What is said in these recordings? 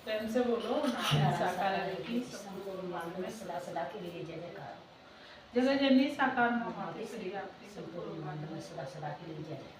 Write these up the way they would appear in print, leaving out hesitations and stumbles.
प्रेम से बोलो ना। साकार की संपूर्ण मांग में सदा सदा के लिए जय जयकार। जगज्जननी साकार माते श्री आपकी संपूर्ण मांग में सदा सदा के लिए जय जयकार।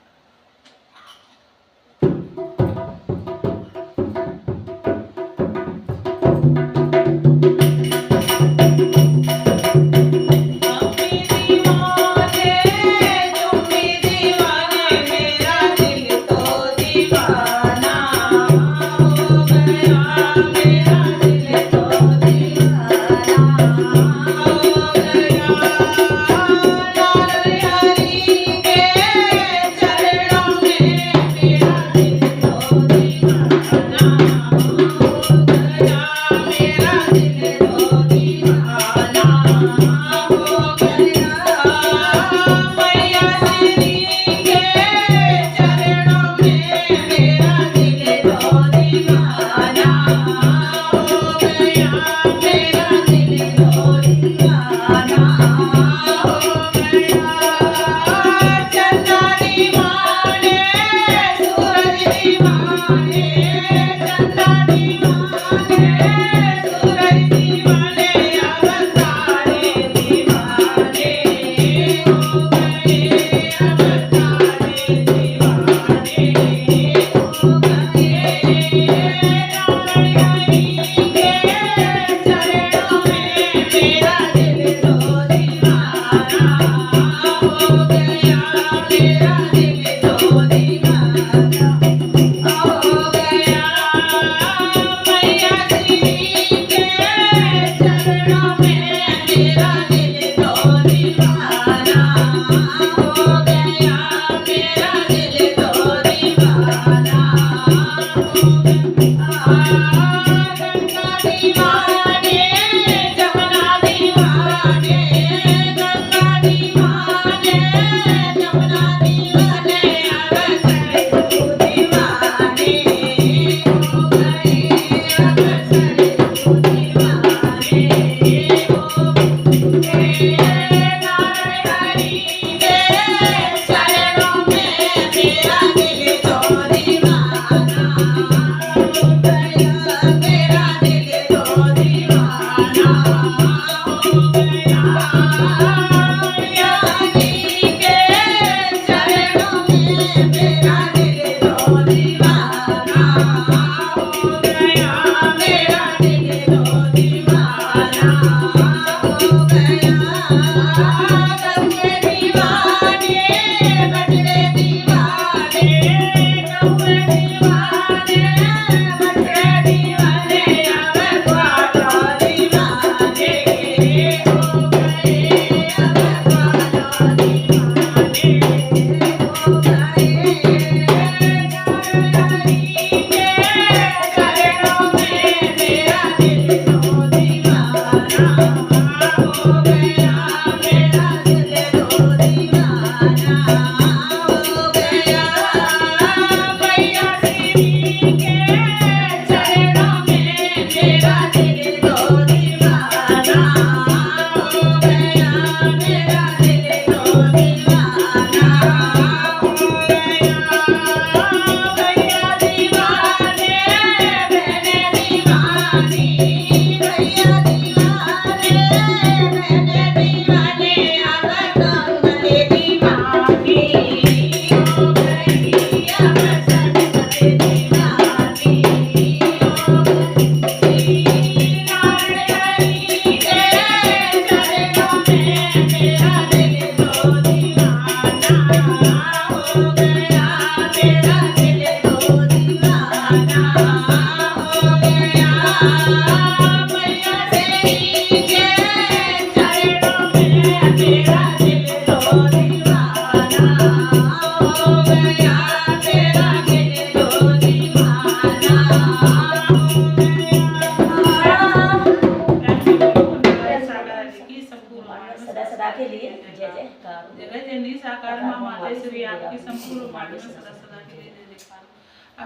जगज्जननी साकार माते श्री आपकी संपूर्ण वाणी में सदा सदा के लिए जय जयकार।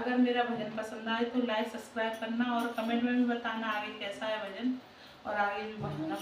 अगर मेरा भजन पसंद आए तो लाइक सब्सक्राइब करना और कमेंट में भी बताना आगे कैसा है भजन और आगे भी बढ़ाना।